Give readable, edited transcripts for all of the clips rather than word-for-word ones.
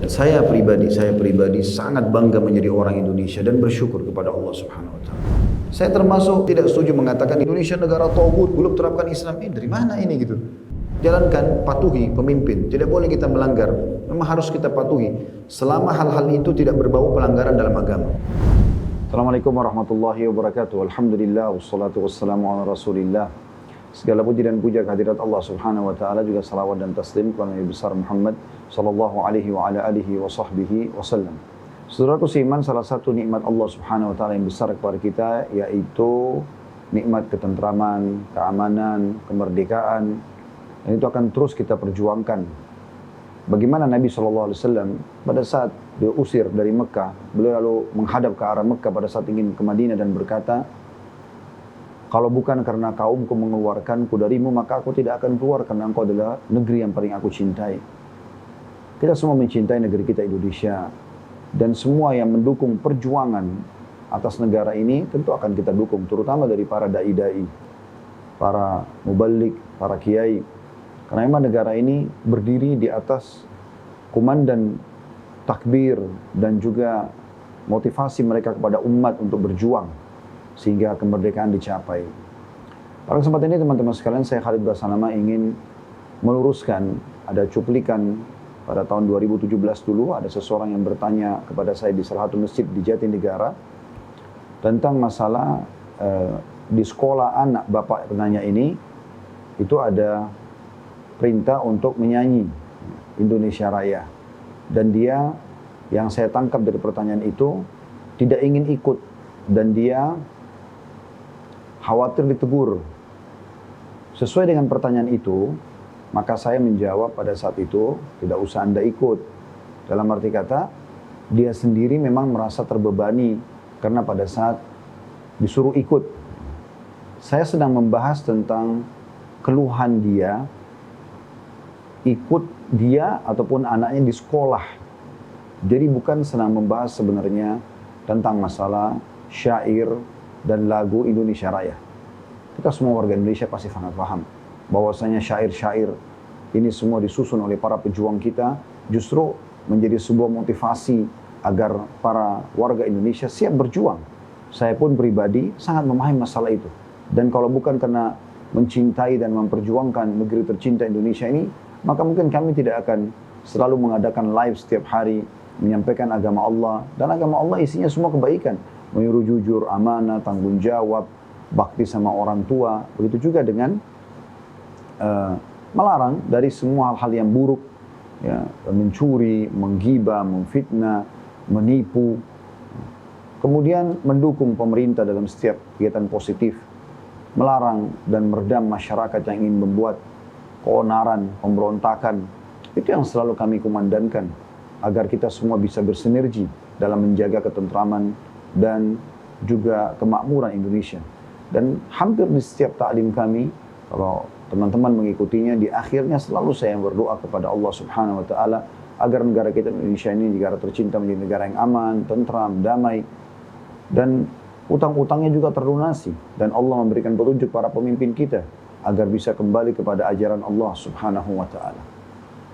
Saya pribadi sangat bangga menjadi orang Indonesia dan bersyukur kepada Allah Subhanahu wa taala. Saya termasuk tidak setuju mengatakan Indonesia negara tauhid, belum terapkan Islam. Dari mana ini gitu? Jalankan, patuhi pemimpin. Tidak boleh kita melanggar. Memang harus kita patuhi selama hal-hal itu tidak berbau pelanggaran dalam agama. Assalamualaikum warahmatullahi wabarakatuh. Alhamdulillah wassalatu wassalamu ala Rasulillah. Segala puji dan puja kehadirat Allah Subhanahu wa taala, juga salawat dan taslim kepada Nabi besar Muhammad sallallahu alaihi wa ala alihi wa sahbihi wasallam. Saudaraku seiman, salah satu nikmat Allah Subhanahu wa taala yang besar kepada kita yaitu nikmat ketentraman, keamanan, kemerdekaan. Dan itu akan terus kita perjuangkan. Bagaimana Nabi SAW pada saat diusir dari Mekah, beliau lalu menghadap ke arah Mekah pada saat ingin ke Madinah dan berkata, kalau bukan karena kaumku mengeluarkanku darimu, maka aku tidak akan keluar, karena engkau adalah negeri yang paling aku cintai. Kita semua mencintai negeri kita Indonesia. Dan semua yang mendukung perjuangan atas negara ini tentu akan kita dukung, terutama dari para da'i-da'i, para mubalik, para kiai. Karena memang negara ini berdiri di atas kumandan takbir dan juga motivasi mereka kepada umat untuk berjuang sehingga kemerdekaan dicapai. Pada kesempatan ini teman-teman sekalian, saya Khalid Basanama ingin meluruskan, ada cuplikan pada tahun 2017 dulu, ada seseorang yang bertanya kepada saya di salah satu masjid di Jatinegara tentang masalah di sekolah anak bapak penanya ini, itu ada perintah untuk menyanyi Indonesia Raya. Dan dia, yang saya tangkap dari pertanyaan itu, tidak ingin ikut dan dia khawatir ditegur. Sesuai dengan pertanyaan itu, maka saya menjawab pada saat itu, tidak usah Anda ikut. Dalam arti kata, dia sendiri memang merasa terbebani karena pada saat disuruh ikut. Saya sedang membahas tentang keluhan dia, ikut dia ataupun anaknya di sekolah. Jadi bukan sedang membahas sebenarnya tentang masalah syair dan lagu Indonesia Raya. Kita semua warga Indonesia pasti sangat paham bahwasanya syair-syair ini semua disusun oleh para pejuang kita, justru menjadi sebuah motivasi agar para warga Indonesia siap berjuang. Saya pun pribadi sangat memahami masalah itu. Dan kalau bukan karena mencintai dan memperjuangkan negeri tercinta Indonesia ini, maka mungkin kami tidak akan selalu mengadakan live setiap hari, menyampaikan agama Allah. Dan agama Allah isinya semua kebaikan. Menyuruh jujur, amanah, tanggung jawab, bakti sama orang tua. Begitu juga dengan melarang dari semua hal-hal yang buruk, ya, mencuri, menggibah, memfitnah, menipu. Kemudian mendukung pemerintah dalam setiap kegiatan positif, melarang dan meredam masyarakat yang ingin membuat keonaran, pemberontakan. Itu yang selalu kami kumandangkan, agar kita semua bisa bersinergi dalam menjaga ketentraman dan juga kemakmuran Indonesia. Dan hampir di setiap taklim kami, kalau teman-teman mengikutinya, di akhirnya selalu saya berdoa kepada Allah Subhanahu wa taala agar negara kita Indonesia ini negara tercinta menjadi negara yang aman, tentram, damai, dan utang-utangnya juga terlunasi, dan Allah memberikan petunjuk para pemimpin kita agar bisa kembali kepada ajaran Allah Subhanahu wa taala.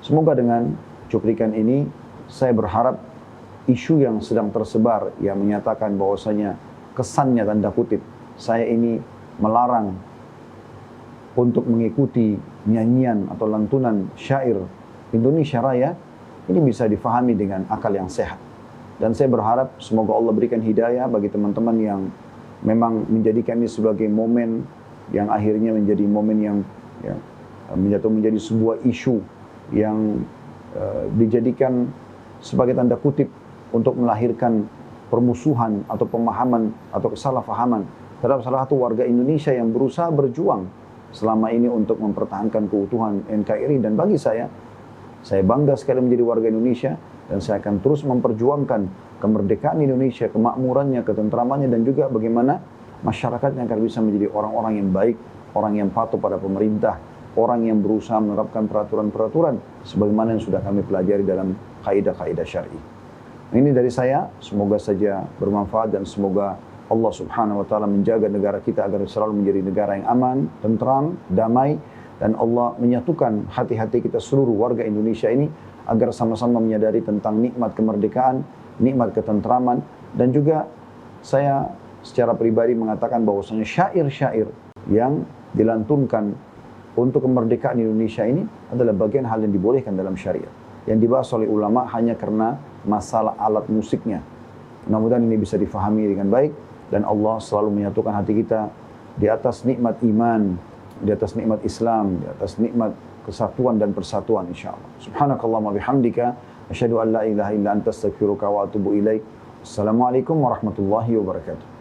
Semoga dengan cuplikan ini saya berharap isu yang sedang tersebar yang menyatakan bahwasanya kesannya tanda kutip saya ini melarang untuk mengikuti nyanyian atau lantunan syair Indonesia Raya, ini bisa difahami dengan akal yang sehat. Dan saya berharap semoga Allah berikan hidayah bagi teman-teman yang memang menjadikan ini sebagai momen yang akhirnya menjadi momen yang menjadi sebuah isu yang dijadikan sebagai tanda kutip untuk melahirkan permusuhan atau pemahaman atau kesalahpahaman terhadap salah satu warga Indonesia yang berusaha berjuang selama ini untuk mempertahankan keutuhan NKRI. Dan bagi saya bangga sekali menjadi warga Indonesia, dan saya akan terus memperjuangkan kemerdekaan Indonesia, kemakmurannya, ketentramannya, dan juga bagaimana masyarakatnya agar bisa menjadi orang-orang yang baik, orang yang patuh pada pemerintah, orang yang berusaha menerapkan peraturan-peraturan sebagaimana yang sudah kami pelajari dalam kaidah-kaidah syar'i. Ini dari saya, semoga saja bermanfaat dan semoga Allah Subhanahu wa taala menjaga negara kita agar selalu menjadi negara yang aman, tentram, damai, dan Allah menyatukan hati-hati kita seluruh warga Indonesia ini agar sama-sama menyadari tentang nikmat kemerdekaan, nikmat ketentraman, dan juga saya secara pribadi mengatakan bahwasanya syair-syair yang dilantunkan untuk kemerdekaan Indonesia ini adalah bagian hal yang dibolehkan dalam syariat. Yang dibahas oleh ulama hanya karena masalah alat musiknya. Mudah-mudahan ini bisa difahami dengan baik dan Allah selalu menyatukan hati kita di atas nikmat iman, di atas nikmat Islam, di atas nikmat kesatuan dan persatuan insyaallah. Subhanakallahumma bihamdika asyhadu an la ilaha illa anta astaghfiruka wa atubu ilaik. Assalamualaikum warahmatullahi wabarakatuh.